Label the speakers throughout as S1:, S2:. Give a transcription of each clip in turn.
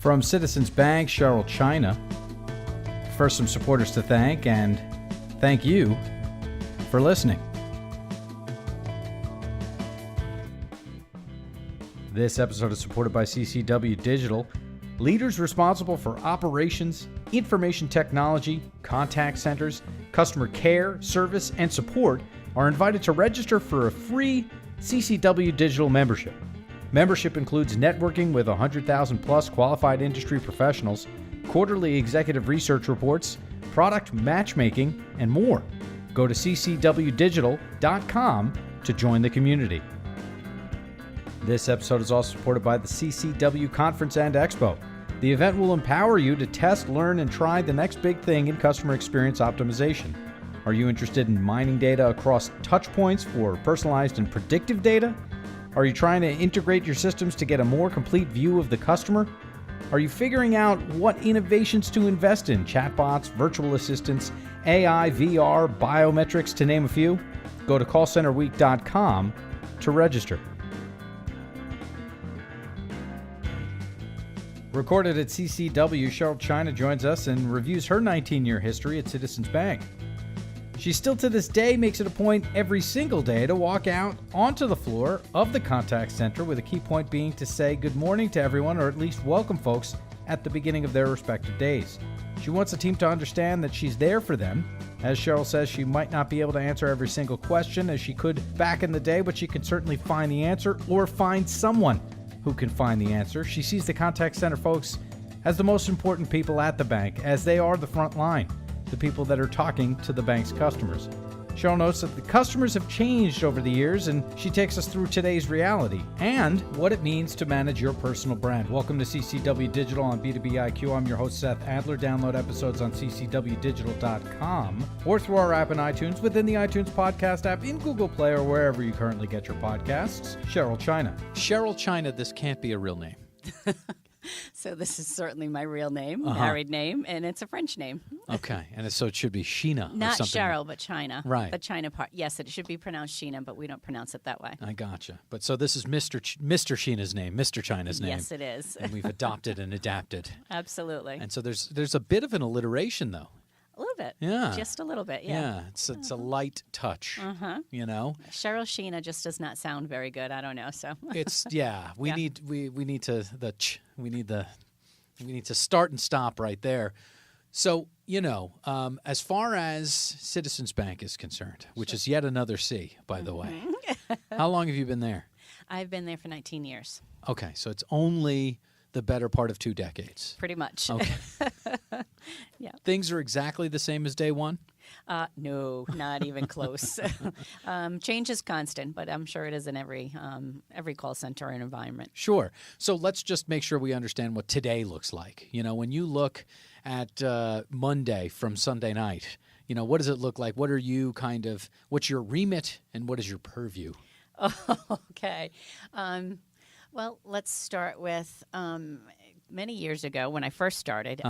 S1: From Citizens Bank, Cheryl China. First, some supporters to thank, and thank you for listening. This episode is supported by CCW Digital, leaders responsible for operations, information technology, contact centers, customer care, service, and support are invited to register for a free CCW Digital membership. Membership includes networking with 100,000 plus qualified industry professionals, quarterly executive research reports, product matchmaking, and more. Go to ccwdigital.com to join the community. This episode is also supported by the CCW Conference and Expo. The event will empower you to test, learn, and try the next big thing in customer experience optimization. Are you interested in mining data across touchpoints for personalized and predictive data? Are you trying to integrate your systems to get a more complete view of the customer? Are you figuring out what innovations to invest in? Chatbots, virtual assistants, AI, VR, biometrics, to name a few? Go to callcenterweek.com to register. Recorded at CCW, Cheryl China joins us and reviews her 19-year history at Citizens Bank. She still to this day makes it a point every single day to walk out onto the floor of the contact center, with a key point being to say good morning to everyone, or at least welcome folks at the beginning of their respective days. She wants the team to understand that she's there for them. As Cheryl says, she might not be able to answer every single question as she could back in the day, but she can certainly find the answer or find someone who can find the answer. She sees the contact center folks as the most important people at the bank, as they are the front line, the people that are talking to the bank's customers. Cheryl notes that the customers have changed over the years, and she takes us through today's reality and what it means to manage your personal brand. Welcome to CCW Digital on B2B IQ. I'm your host, Seth Adler. Download episodes on ccwdigital.com or through our app in iTunes, within the iTunes podcast app, in Google Play, or wherever you currently get your podcasts. Cheryl China. Cheryl China, this can't be a real name.
S2: So this is certainly my real name, married name, and it's a French name.
S1: Okay, and so it should be China.
S2: Not
S1: or something.
S2: Cheryl, but China.
S1: Right.
S2: The China part. Yes, it should be pronounced China, but we don't pronounce it that way.
S1: I gotcha. But so this is Mr. China's name, Mr. China's name.
S2: Yes, it is.
S1: And we've adopted and adapted.
S2: Absolutely.
S1: And so there's a bit of an alliteration, though.
S2: A little bit.
S1: Yeah.
S2: Just a little bit, yeah.
S1: It's a light touch, you know?
S2: Cheryl China just does not sound very good. I don't know, so.
S1: It's, we need to start and stop right there. So, as far as Citizens Bank is concerned, which is yet another C, by the way, how long have you been there?
S2: I've been there for 19 years.
S1: Okay, so it's only the better part of 2 decades.
S2: Pretty much.
S1: Okay.
S2: Yeah.
S1: Things are exactly the same as day one?
S2: No, not even close. Change is constant, but I'm sure it is in every call center and environment.
S1: Sure. So let's just make sure we understand what today looks like. When you look at Monday from Sunday night, what does it look like? What are you what's your remit and what is your purview?
S2: Okay. Well, let's start with many years ago when I first started.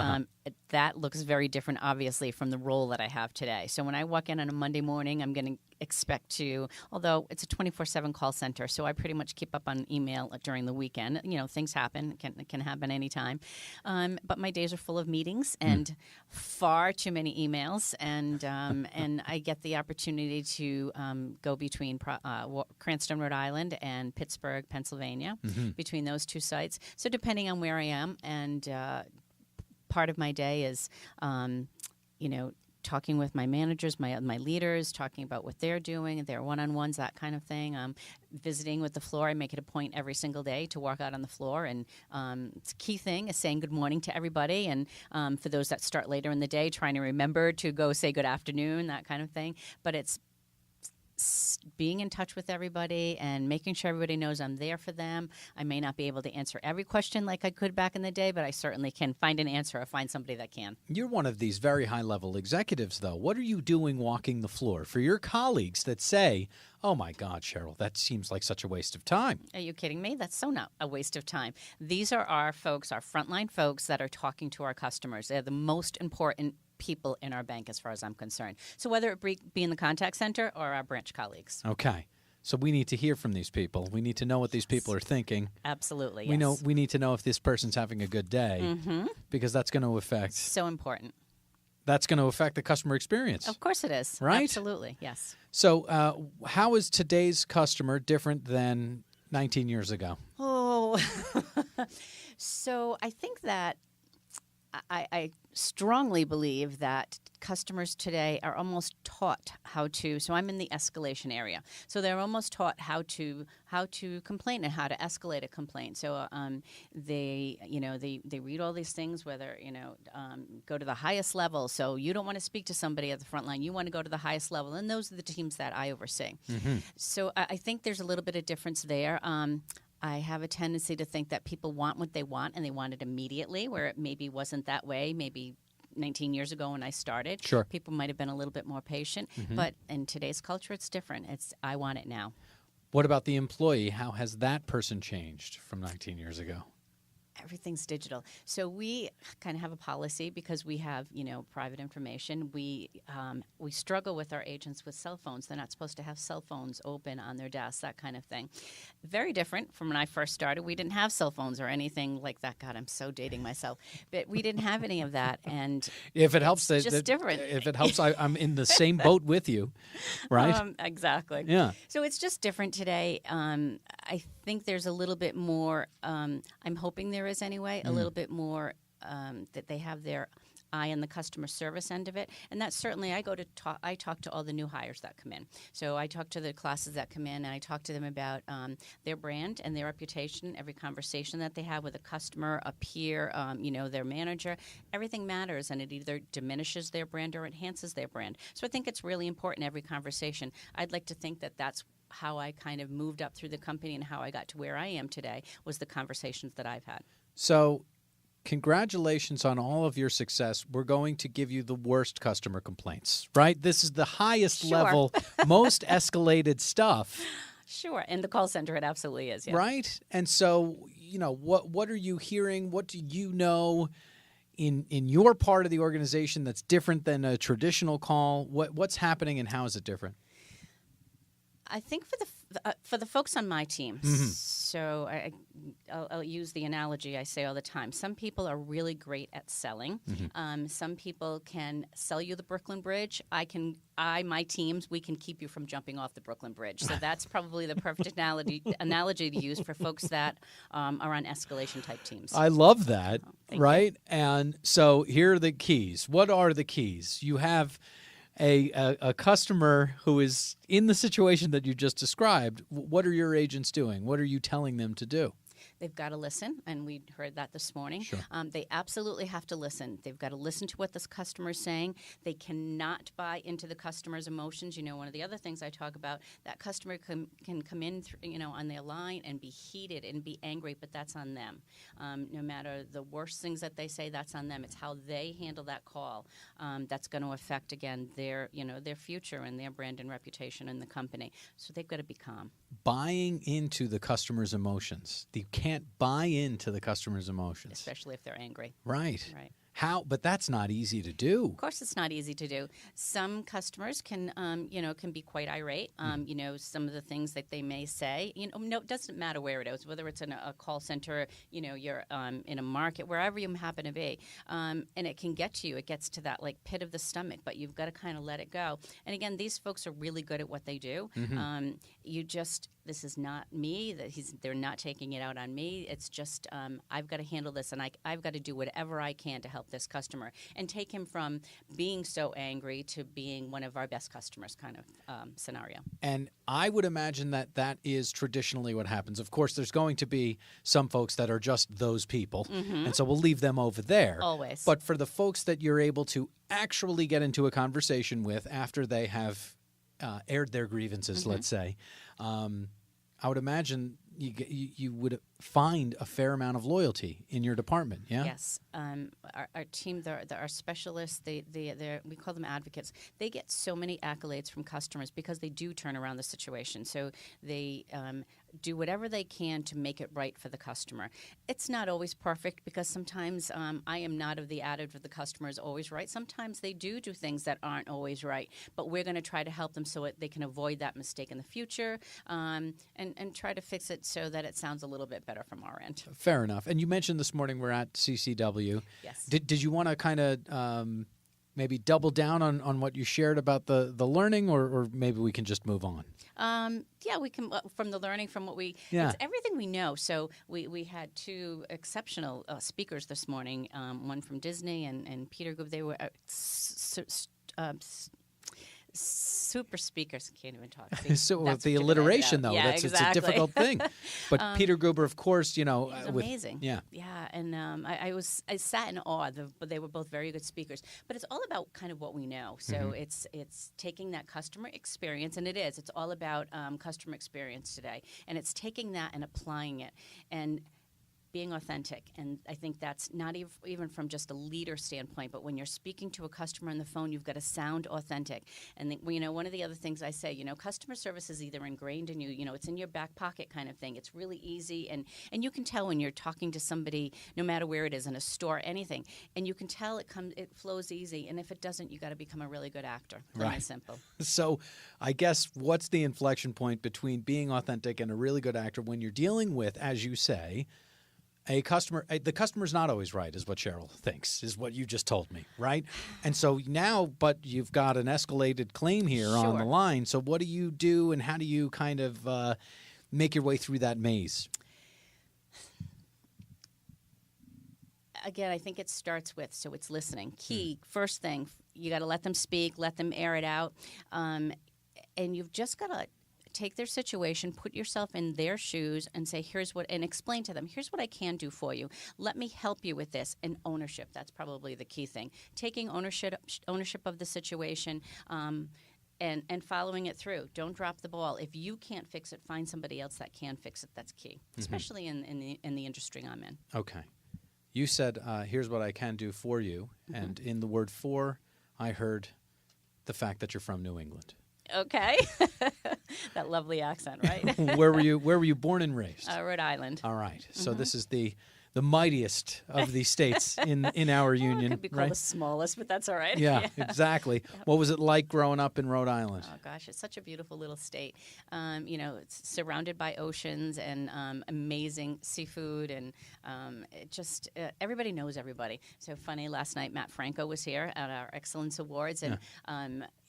S2: That looks very different, obviously, from the role that I have today. So when I walk in on a Monday morning, I'm going to expect to, although it's a 24/7 call center, so I pretty much keep up on email during the weekend. Things happen, can happen anytime. But my days are full of meetings and far too many emails, and I get the opportunity to go between Cranston, Rhode Island, and Pittsburgh, Pennsylvania, between those two sites. So depending on where I am, and part of my day is, talking with my managers, my leaders, talking about what they're doing, their one-on-ones, that kind of thing. Visiting with the floor. I make it a point every single day to walk out on the floor, and it's a key thing is saying good morning to everybody. And for those that start later in the day, trying to remember to go say good afternoon, that kind of thing. But it's being in touch with everybody and making sure everybody knows I'm there for them. I may not be able to answer every question like I could back in the day, but I certainly can find an answer or find somebody that can.
S1: You're one of these very high-level executives, though. What are you doing walking the floor for your colleagues that say, oh, my God, Cheryl, that seems like such a waste of time?
S2: Are you kidding me? That's so not a waste of time. These are our folks, our frontline folks that are talking to our customers. They're the most important people in our bank as far as I'm concerned. So whether it be in the contact center or our branch colleagues.
S1: Okay. So we need to hear from these people. We need to know what these people are thinking.
S2: Absolutely,
S1: We need to know if this person's having a good day, because that's going to affect.
S2: So important.
S1: That's going to affect the customer experience.
S2: Of course it is.
S1: Right?
S2: Absolutely, yes.
S1: So how is today's customer different than 19 years ago?
S2: Oh, so I think that I strongly believe that customers today are almost taught how to. So I'm in the escalation area. So they're almost taught how to complain and how to escalate a complaint. So they read all these things, whether go to the highest level. So you don't want to speak to somebody at the front line. You want to go to the highest level, and those are the teams that I oversee. So I think there's a little bit of difference there. I have a tendency to think that people want what they want, and they want it immediately, where it maybe wasn't that way. Maybe 19 years ago when I started,
S1: Sure.
S2: people might have been a little bit more patient. But in today's culture, it's different. It's I want it now.
S1: What about the employee? How has that person changed from 19 years ago?
S2: Everything's digital. So we kind of have a policy because we have, private information. We struggle with our agents with cell phones. They're not supposed to have cell phones open on their desks, that kind of thing. Very different from when I first started. We didn't have cell phones or anything like that. God, I'm so dating myself. But we didn't have any of that. And
S1: if it helps,
S2: it's just different.
S1: If it helps, I'm in the same boat with you, right?
S2: Exactly.
S1: Yeah.
S2: So it's just different today. I think there's a little bit more, I'm hoping there is anyway, a little bit more that they have their eye on the customer service end of it. And that's certainly, I talk to all the new hires that come in. So I talk to the classes that come in, and I talk to them about their brand and their reputation, every conversation that they have with a customer, a peer, their manager. Everything matters, and it either diminishes their brand or enhances their brand. So I think it's really important, every conversation. I'd like to think that that's how I kind of moved up through the company, and how I got to where I am today was the conversations that I've had.
S1: So congratulations on all of your success. We're going to give you the worst customer complaints, right? This is the highest level, most escalated stuff.
S2: Sure. In the call center, it absolutely is. Yeah.
S1: Right? And so, what are you hearing? What do you know in your part of the organization that's different than a traditional call? What's happening, and how is it different?
S2: I think for the folks on my team, so I'll use the analogy I say all the time. Some people are really great at selling. Some people can sell you the Brooklyn Bridge. My teams, we can keep you from jumping off the Brooklyn Bridge. So that's probably the perfect analogy to use for folks that are on escalation type teams.
S1: I love that, right?
S2: You.
S1: And so here are the keys. What are the keys? You have a customer who is in the situation that you just described. What are your agents doing? What are you telling them to do?
S2: They've got to listen, and we heard that this morning.
S1: Sure.
S2: They absolutely have to listen. They've got to listen to what this customer is saying. They cannot buy into the customer's emotions. One of the other things I talk about, that customer can come in, on their line and be heated and be angry, but that's on them. No matter the worst things that they say, that's on them. It's how they handle that call that's going to affect, again, their future and their brand and reputation in the company. So they've got to be calm.
S1: Buying into the customer's emotions. You can't buy into the customer's emotions.
S2: Especially if they're angry.
S1: Right.
S2: Right.
S1: How? But that's not easy to do.
S2: Of course, it's not easy to do. Some customers can be quite irate. Some of the things that they may say. It doesn't matter where it is, whether it's in a call center, you're in a market, wherever you happen to be, and it can get to you. It gets to that pit of the stomach, but you've got to kind of let it go. And again, these folks are really good at what they do. This is not me. They're not taking it out on me. It's just I've got to handle this, and I've got to do whatever I can to help this customer and take him from being so angry to being one of our best customers kind of scenario.
S1: And I would imagine that is traditionally what happens. Of course, there's going to be some folks that are just those people, and so we'll leave them over there.
S2: Always.
S1: But for the folks that you're able to actually get into a conversation with after they have aired their grievances, let's say, I would imagine you would find a fair amount of loyalty in your department. Yeah.
S2: Yes. Our team, our specialists, we call them advocates. They get so many accolades from customers because they do turn around the situation. So they do whatever they can to make it right for the customer. It's not always perfect because sometimes I am not of the adage of the customer is always right. Sometimes they do things that aren't always right, but we're going to try to help them so they can avoid that mistake in the future and try to fix it so that it sounds a little bit better from our end.
S1: Fair enough. And you mentioned this morning we're at CCW.
S2: Yes.
S1: Did you want to kind of maybe double down on what you shared about the learning, or maybe we can just move on?
S2: Yeah, we can, from the learning, from what we, it's everything we know. So we had two exceptional speakers this morning, one from Disney and Peter Goob. They were super speakers. Can't even talk. See,
S1: so the alliteration, though,
S2: yeah,
S1: it's
S2: exactly.
S1: a difficult thing. But Peter Goober, of course,
S2: he was amazing. Yeah, and I sat in awe. But they were both very good speakers. But it's all about kind of what we know. So it's taking that customer experience, and it's all about customer experience today, and it's taking that and applying it and being authentic. And I think that's not even from just a leader standpoint, but when you're speaking to a customer on the phone, you've got to sound authentic. And one of the other things I say, customer service is either ingrained in you, it's in your back pocket kind of thing. It's really easy, and you can tell when you're talking to somebody, no matter where it is, in a store, anything, and you can tell it flows easy. And if it doesn't, you got to become a really good actor. Plain and simple. So
S1: I guess what's the inflection point between being authentic and a really good actor when you're dealing with, as you say, the customer's not always right, is what Cheryl thinks, is what you just told me, right? And so now, but you've got an escalated claim here on the line. So what do you do, and how do you kind of make your way through that maze?
S2: Again, I think it starts with, so it's listening. Key, first thing, you got to let them speak, let them air it out. And you've just got to take their situation, put yourself in their shoes, and say, and explain to them, here's what I can do for you. Let me help you with this. And ownership, that's probably the key thing. Taking ownership of the situation, and following it through. Don't drop the ball. If you can't fix it, find somebody else that can fix it. That's key, especially in the industry I'm in.
S1: Okay. You said, here's what I can do for you. And in the word "for," I heard the fact that you're from New England.
S2: Okay. That lovely accent, right?
S1: Where were you born and raised?
S2: Rhode Island.
S1: All right. So this is the mightiest of the states in our union.
S2: It could be called the smallest, but that's all right.
S1: Yeah, exactly. Yep. What was it like growing up in Rhode Island?
S2: Oh, gosh, it's such a beautiful little state. It's surrounded by oceans and amazing seafood, and it just everybody knows everybody. So funny, last night Matt Franco was here at our Excellence Awards, and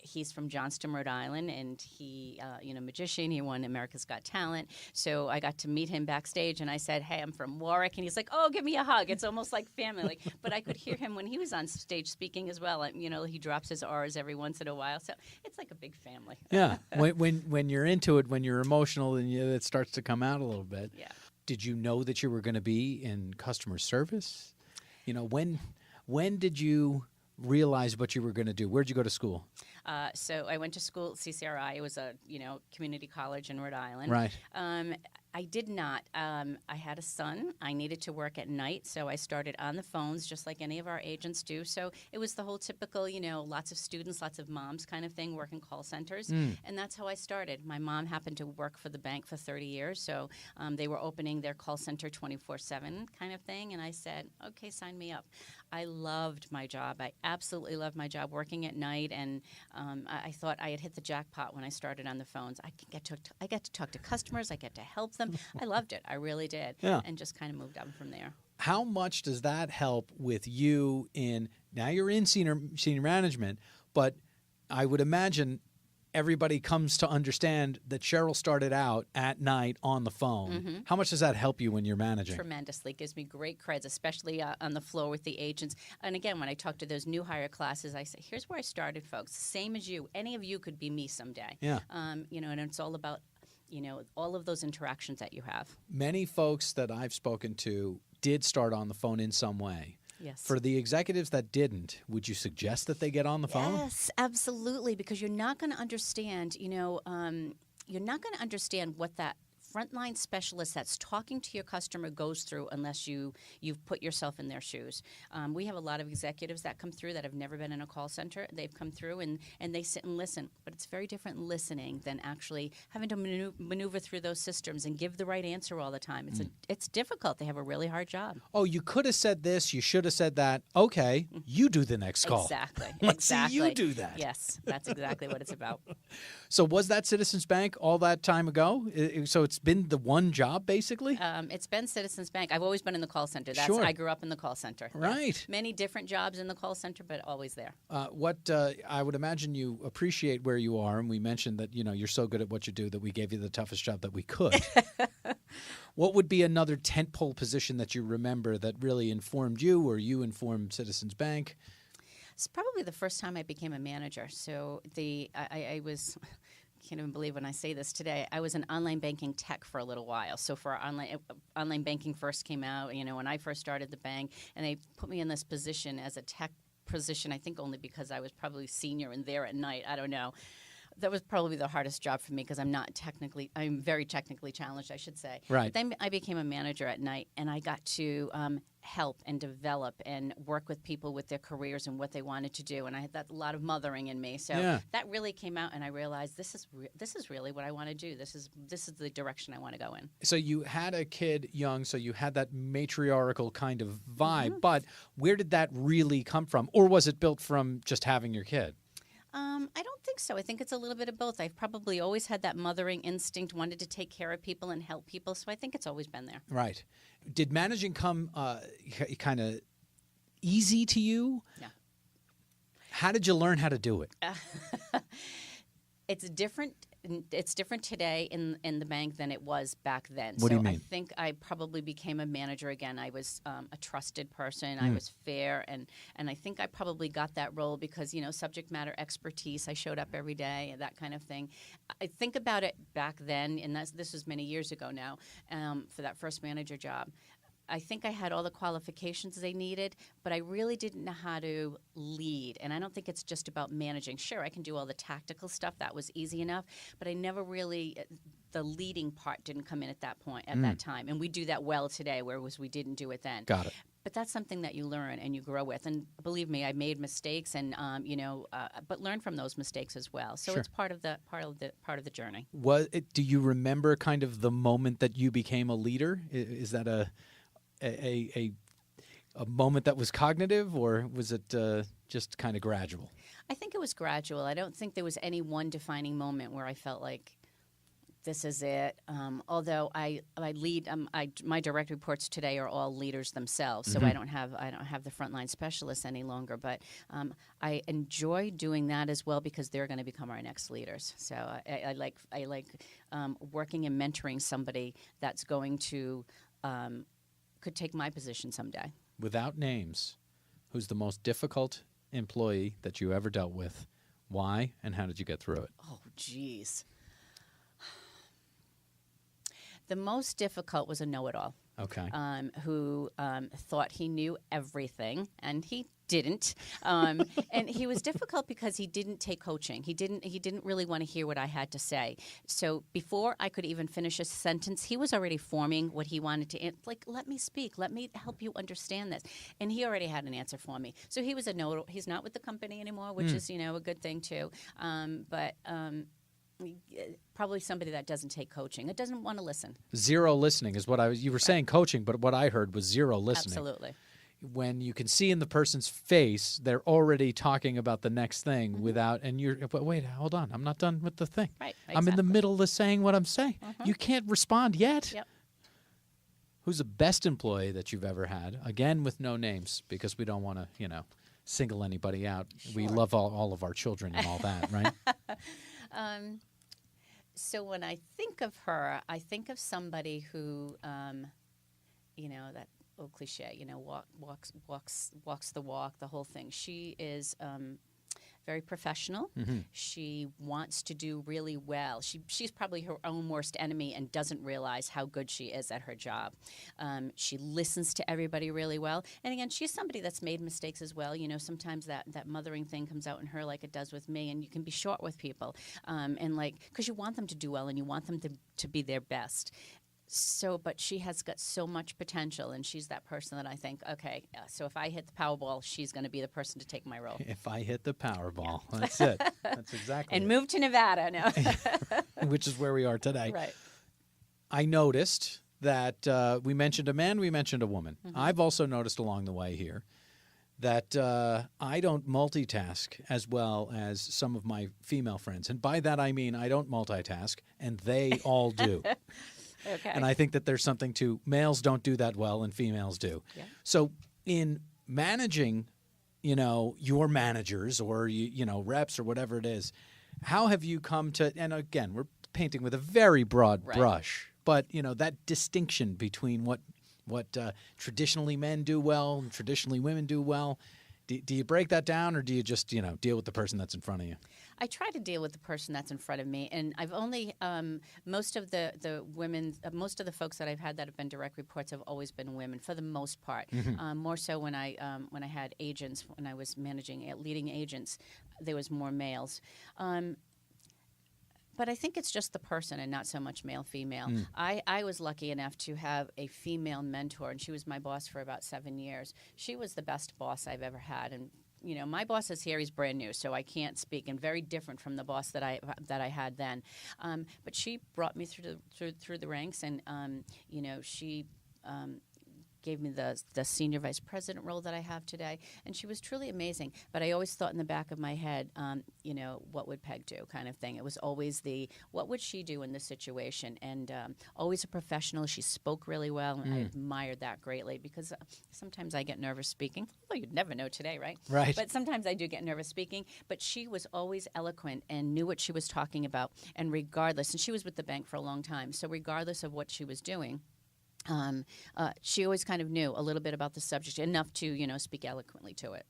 S2: he's from Johnston, Rhode Island, and he, magician. He won America's Got Talent. So I got to meet him backstage, and I said, "Hey, I'm from Warwick," and he's like, "Oh, give me a hug." It's almost like family. But I could hear him when he was on stage speaking as well. He drops his R's every once in a while, so it's like a big family.
S1: Yeah, when you're into it, when you're emotional, and it starts to come out a little bit.
S2: Yeah.
S1: Did you know that you were going to be in customer service? When did you realize what you were going to do? Where'd you go to school?
S2: So I went to school at CCRI. It was a community college in Rhode Island.
S1: Right.
S2: I did not. I had a son. I needed to work at night, so I started on the phones just like any of our agents do. So it was the whole typical, lots of students, lots of moms kind of thing, working call centers. And that's how I started. My mom happened to work for the bank for 30 years, so they were opening their call center 24/7 kind of thing. And I said, okay, sign me up. I loved my job. I absolutely loved my job working at night, and I thought I had hit the jackpot when I started on the phones. I get to talk to customers. I get to help them. I loved it. I really did.
S1: Yeah.
S2: And just kind of moved on from there.
S1: How much does that help with you now you're in senior management, but I would imagine everybody comes to understand that Cheryl started out at night on the phone. How much does that help you when you're managing?
S2: Tremendously. It gives me great creds, especially on the floor with the agents. And again, when I talk to those new hire classes, I say, here's where I started, folks. Same as you. Any of you could be me someday.
S1: Yeah.
S2: And it's all about all of those interactions that you have.
S1: Many folks that I've spoken to did start on the phone in some way.
S2: Yes.
S1: For the executives that didn't, would you suggest that they get on the phone?
S2: Yes, absolutely, because you're not going to understand, you're not going to understand what that frontline specialist that's talking to your customer goes through unless you've put yourself in their shoes. We have a lot of executives that come through that have never been in a call center. They've come through and they sit and listen, but it's very different listening than actually having to maneuver through those systems and give the right answer all the time. It's difficult. They have a really hard job.
S1: Oh, you could have said this. You should have said that. Okay, you do the next call.
S2: Exactly.
S1: Let's see you do that.
S2: Yes, that's exactly what it's about.
S1: So was that Citizens Bank all that time ago? So it's been the one job, basically?
S2: It's been Citizens Bank. I've always been in the call center.
S1: Sure.
S2: I grew up in the call center.
S1: Right.
S2: Yes. Many different jobs in the call center, but always there.
S1: What I would imagine you appreciate where you are, and we mentioned that you're so good at what you do that we gave you the toughest job that we could. What would be another tentpole position that you remember that really informed you or you informed Citizens Bank?
S2: It's probably the first time I became a manager. So I was, I can't even believe when I say this today, I was an online banking tech for a little while. So for online banking first came out, when I first started the bank, and they put me in this position as a tech position, I think only because I was probably senior and there at night. I don't know. That was probably the hardest job for me because I'm very technically challenged, I should say.
S1: Right.
S2: But then I became a manager at night, and I got to help and develop and work with people with their careers and what they wanted to do. And I had a lot of mothering in me. So that really came out, and I realized this is really what I want to do. This is the direction I want to go in.
S1: So you had a kid young, so you had that matriarchal kind of vibe. But where did that really come from? Or was it built from just having your kid?
S2: I don't think so. I think it's a little bit of both. I've probably always had that mothering instinct, wanted to take care of people and help people, so I think it's always been there. Right.
S1: Did managing come kind of easy to you?
S2: Yeah.
S1: How did you learn how to do it?
S2: It's different. It's different today in the bank than it was back then.
S1: What do you mean?
S2: I think I probably became a manager again. I was a trusted person. I was fair, and I think I probably got that role because subject matter expertise. I showed up every day and that kind of thing. I think about it back then, and this was many years ago now. For that first manager job, I think I had all the qualifications they needed, but I really didn't know how to lead. And I don't think it's just about managing. Sure, I can do all the tactical stuff. That was easy enough. But I never really, the leading part didn't come in at that point, at that time. And we do that well today, whereas we didn't do it then.
S1: Got it.
S2: But that's something that you learn and you grow with. And believe me, I made mistakes, and but learn from those mistakes as well. So it's part of the journey.
S1: Do you remember kind of the moment that you became a leader? Is that a moment that was cognitive, or was it just kind of gradual?
S2: I think it was gradual. I don't think there was any one defining moment where I felt like this is it. Although I lead, my direct reports today are all leaders themselves, so I don't have the frontline specialists any longer. But I enjoy doing that as well because they're going to become our next leaders. So I like working and mentoring somebody that's going to could take my position someday.
S1: Without names, who's the most difficult employee that you ever dealt with? Why, and how did you get through it?
S2: Oh, geez. The most difficult was a know-it-all.
S1: Okay.
S2: Who thought he knew everything, and he didn't. And he was difficult because he didn't take coaching. He didn't really want to hear what I had to say. So before I could even finish a sentence, he was already forming what he wanted to. Let me speak. Let me help you understand this. And he already had an answer for me. So he was he's not with the company anymore, which is a good thing too. But probably somebody that doesn't take coaching. It doesn't want to listen.
S1: Zero listening is what you were saying coaching, but what I heard was zero listening.
S2: Absolutely.
S1: When you can see in the person's face, they're already talking about the next thing but wait, hold on. I'm not done with the thing.
S2: Right. Exactly.
S1: I'm in the middle of saying what I'm saying. You can't respond yet.
S2: Yep.
S1: Who's the best employee that you've ever had? Again, with no names, because we don't want to, single anybody out.
S2: Sure.
S1: We love all of our children and all that, right?
S2: So when I think of her, I think of somebody who, that old cliche, walks the walk, the whole thing. She is very professional. She wants to do really well. She's probably her own worst enemy and doesn't realize how good she is at her job. She listens to everybody really well. And again, she's somebody that's made mistakes as well. You know, sometimes that mothering thing comes out in her like it does with me, and you can be short with people. And like, because you want them to do well and you want them to be their best. So, but she has got so much potential, and she's that person that I think, okay, so if I hit the Powerball, she's going to be the person to take my role.
S1: If I hit the Powerball, that's it. That's exactly
S2: and
S1: it.
S2: move to Nevada now.
S1: Which is where we are today.
S2: Right.
S1: I noticed that we mentioned a man, we mentioned a woman. I've also noticed along the way here that I don't multitask as well as some of my female friends. And by that I mean I don't multitask, and they all do.
S2: Okay.
S1: And I think that there's something to males don't do that well and females do.
S2: Yeah.
S1: So in managing, you know, your managers or, you know, reps or whatever it is, how have you come to, and again, we're painting with a very broad brush, but, you know, that distinction between what traditionally men do well and traditionally women do well, do you break that down, or do you just, you know, deal with the person that's in front of you?
S2: I try to deal with the person that's in front of me, and I've only most of the women, most of the folks that I've had that have been direct reports have always been women for the most part. More so when I had agents, when I was managing leading agents, there was more males. But I think it's just the person and not so much male, female. I was lucky enough to have a female mentor, and she was my boss for about 7 years. She was the best boss I've ever had. And, you know, my boss is here. He's brand new, so I can't speak, and very different from the boss that I had then. But she brought me through the ranks, and, you know, she gave me the senior vice president role that I have today, and she was truly amazing. But I always thought in the back of my head, you know, what would Peg do kind of thing. It was always what would she do in this situation? And always a professional. She spoke really well, and I admired that greatly, because sometimes I get nervous speaking. Well, you'd never know today, right?
S1: Right.
S2: But sometimes I do get nervous speaking. But she was always eloquent and knew what she was talking about, and regardless, and she was with the bank for a long time, so regardless of what she was doing, she always kind of knew a little bit about the subject, enough to, you know, speak eloquently to it.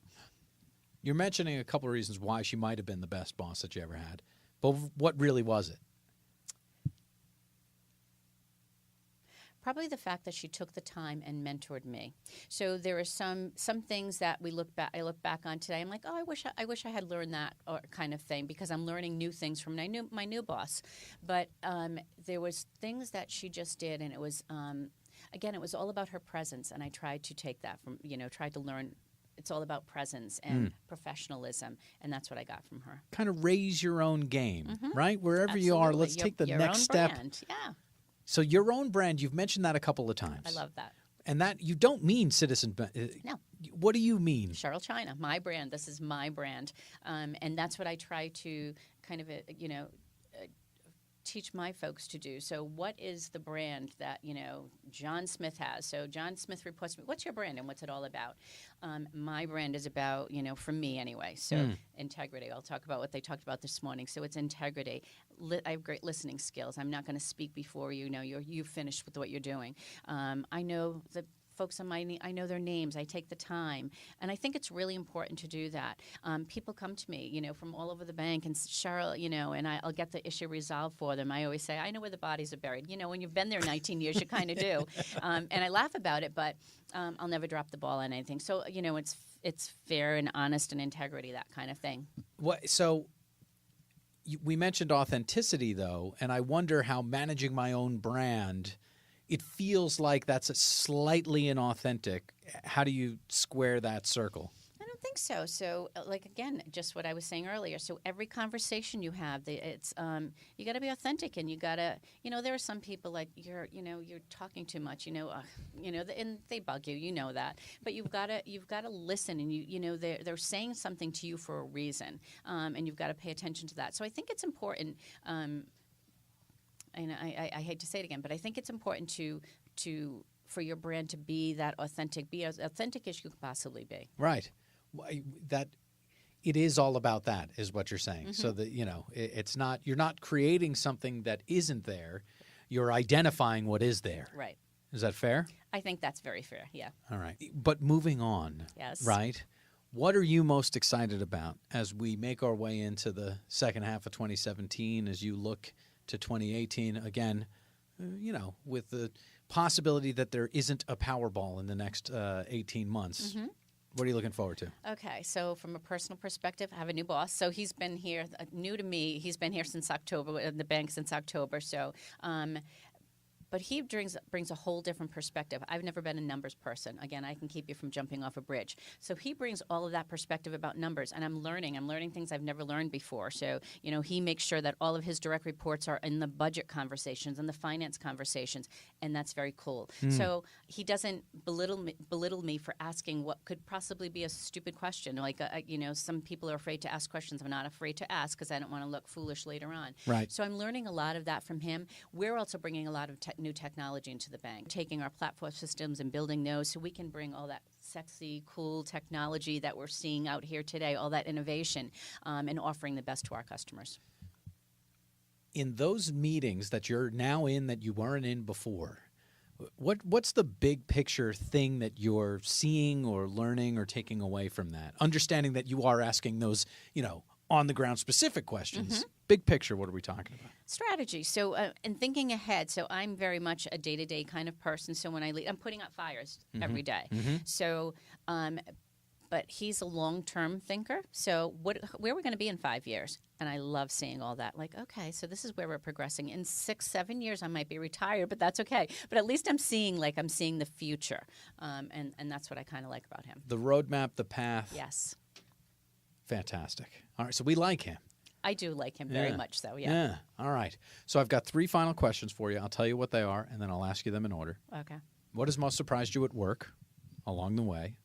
S1: You're mentioning a couple of reasons why she might have been the best boss that you ever had, but what really was it?
S2: Probably the fact that she took the time and mentored me. So there are some things that I look back on today. I'm like, oh, I wish I had learned that, or kind of thing, because I'm learning new things from my new boss. But there was things that she just did, and it was again, it was all about her presence, and I tried to take that from, you know, tried to learn. It's all about presence and professionalism, and that's what I got from her.
S1: Kind of raise your own game, right? Wherever
S2: Absolutely.
S1: you are, let's take the
S2: your
S1: next
S2: own
S1: step.
S2: Brand. Yeah.
S1: So your own brand, you've mentioned that a couple of times.
S2: I love that.
S1: And that you don't mean Citizen.
S2: No.
S1: What do you mean?
S2: Cheryl China, my brand. This is my brand, and that's what I try to kind of, you know, teach my folks to do. So what is the brand that, you know, John Smith has? So John Smith reports to me, what's your brand and what's it all about? My brand is about, you know, for me anyway, so integrity. I'll talk about what they talked about this morning. So it's integrity. I have great listening skills. I'm not going to speak before you know you've finished with what you're doing. I know the folks on I know their names. I take the time, and I think it's really important to do that. People come to me, you know, from all over the bank, and Cheryl, you know, and I'll get the issue resolved for them. I always say, I know where the bodies are buried. You know, when you've been there 19 years, you kind of do. And I laugh about it, but I'll never drop the ball on anything. So, you know, it's fair and honest and integrity, that kind of thing.
S1: We mentioned authenticity, though, and I wonder how managing my own brand, it feels like that's a slightly inauthentic. How do you square that circle?
S2: I don't think so. So, like, again, just what I was saying earlier. So every conversation you have, it's you got to be authentic, and you got to, you know, there are some people like you're talking too much, and they bug you, you know that. But you've got to listen, and you know they're saying something to you for a reason, and you've got to pay attention to that. So I think it's important. And I hate to say it again, but I think it's important for your brand to be that authentic, be as authentic as you could possibly be.
S1: Right. That it is all about that, is what you're saying. So that, you know, it's not, you're not creating something that isn't there. You're identifying what is there.
S2: Right.
S1: Is that fair?
S2: I think that's very fair. Yeah.
S1: All right. But moving on.
S2: Yes.
S1: Right. What are you most excited about as we make our way into the second half of 2017, as you look to 2018, again, with the possibility that there isn't a Powerball in the next 18 months? Mm-hmm. What are you looking forward to?
S2: Okay, so from a personal perspective, I have a new boss. So he's been here, new to me. He's been here since October, in the bank since October. So, but he brings a whole different perspective. I've never been a numbers person. Again, I can keep you from jumping off a bridge. So he brings all of that perspective about numbers, and I'm learning things I've never learned before. So, he makes sure that all of his direct reports are in the budget conversations and the finance conversations, and that's very cool. So he doesn't belittle me for asking what could possibly be a stupid question. Like, some people are afraid to ask questions. I'm not afraid to ask because I don't want to look foolish later on.
S1: Right.
S2: So I'm learning a lot of that from him. We're also bringing a lot of new technology into the bank, taking our platform systems and building those so we can bring all that sexy, cool technology that we're seeing out here today, all that innovation, and offering the best to our customers.
S1: In those meetings that you're now in that you weren't in before, what's the big picture thing that you're seeing or learning or taking away from that? Understanding that you are asking those, on the ground specific questions. Mm-hmm. Big picture, what are we talking about?
S2: Strategy. So, and thinking ahead. So I'm very much a day-to-day kind of person. So when I lead, I'm putting out fires every day. Mm-hmm. So, but he's a long-term thinker. So where are we going to be in 5 years? And I love seeing all that. Like, okay, so this is where we're progressing. In 6-7 years, I might be retired, but that's okay. But at least I'm seeing the future. And that's what I kind of like about him.
S1: The roadmap, the path.
S2: Yes.
S1: Fantastic. All right, so we like him.
S2: I do like him very much so, yeah.
S1: Yeah, all right. So I've got 3 final questions for you. I'll tell you what they are, and then I'll ask you them in order.
S2: Okay.
S1: What has most surprised you at work along the way?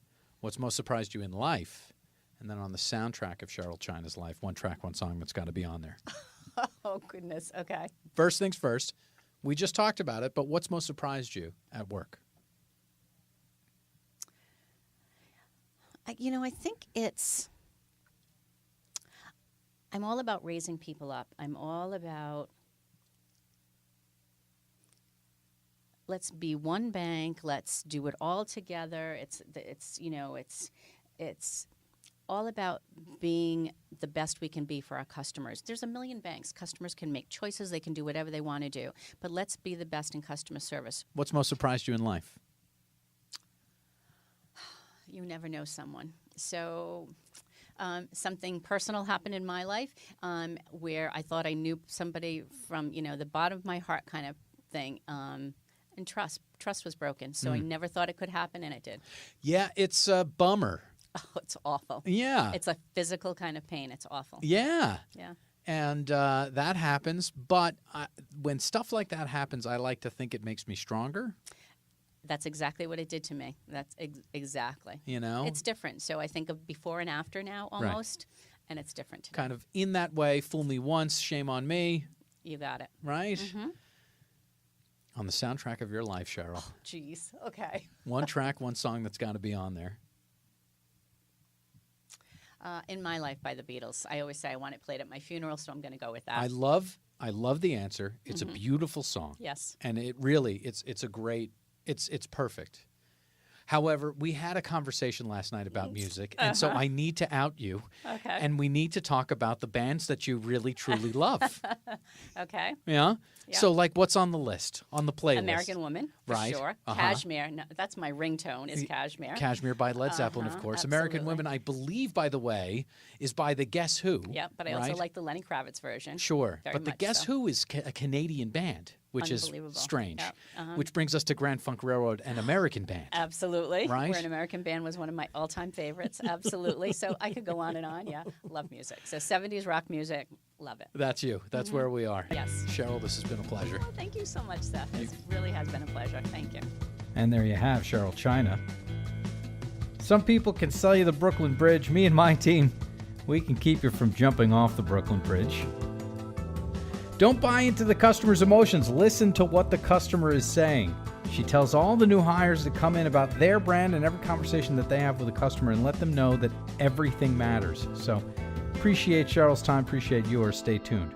S1: What's most surprised you in life? And then on the soundtrack of Cheryl China's life, one track, one song that's got to be on there.
S2: Oh, goodness. Okay.
S1: First things first. We just talked about it, but what's most surprised you at work?
S2: I think I'm all about raising people up. I'm all about let's be one bank. Let's do it all together. It's all about being the best we can be for our customers. There's a million banks. Customers can make choices. They can do whatever they want to do. But let's be the best in customer service.
S1: What's most surprised you in life?
S2: You never know someone. So something personal happened in my life where I thought I knew somebody from, the bottom of my heart kind of thing. And trust was broken. So I never thought it could happen, and it did.
S1: Yeah, it's a bummer.
S2: Oh, it's awful.
S1: Yeah.
S2: It's a physical kind of pain. It's awful.
S1: Yeah.
S2: Yeah.
S1: And that happens. But when stuff like that happens, I like to think it makes me stronger.
S2: That's exactly what it did to me. That's exactly.
S1: It's
S2: different. So I think of before and after now almost, and it's different today.
S1: Kind of in that way, fool me once, shame on me.
S2: You got it.
S1: Right?
S2: Mm-hmm.
S1: On the soundtrack of your life, Cheryl.
S2: Oh, geez. Okay.
S1: One track, one song that's got to be on there.
S2: In My Life by the Beatles. I always say I want it played at my funeral, so I'm going to go with that.
S1: I love the answer. It's a beautiful song.
S2: Yes.
S1: And it really, it's a great, it's perfect. However, we had a conversation last night about music, and so I need to out you.
S2: Okay.
S1: And we need to talk about the bands that you really, truly love.
S2: Okay.
S1: Yeah?
S2: Yep.
S1: So, what's on the list, on the playlist?
S2: American Woman, for
S1: right.
S2: sure. Kashmir, no, that's my ringtone, is Kashmir.
S1: Kashmir by Led Zeppelin, of course.
S2: Absolutely.
S1: American Women, I believe, by the way, is by the Guess Who.
S2: Yeah, but I also like the Lenny Kravitz version.
S1: Sure.
S2: Very
S1: but the
S2: much
S1: Guess
S2: so.
S1: Who is a Canadian band, which is strange.
S2: Yep.
S1: Which brings us to Grand Funk Railroad, an American band.
S2: Absolutely.
S1: Right?
S2: Where an American band was one of my all-time favorites. Absolutely. So I could go on and on. Yeah. Love music. So 70s rock music. Love it.
S1: That's you. That's where we are.
S2: Yes.
S1: Cheryl, this has been a pleasure.
S2: Oh, thank you so much, Seth. It really has been a pleasure. Thank you.
S1: And there you have Cheryl China. Some people can sell you the Brooklyn Bridge. Me and my team, we can keep you from jumping off the Brooklyn Bridge. Don't buy into the customer's emotions. Listen to what the customer is saying. She tells all the new hires to come in about their brand and every conversation that they have with a customer and let them know that everything matters. So appreciate Cheryl's time, appreciate yours. Stay tuned.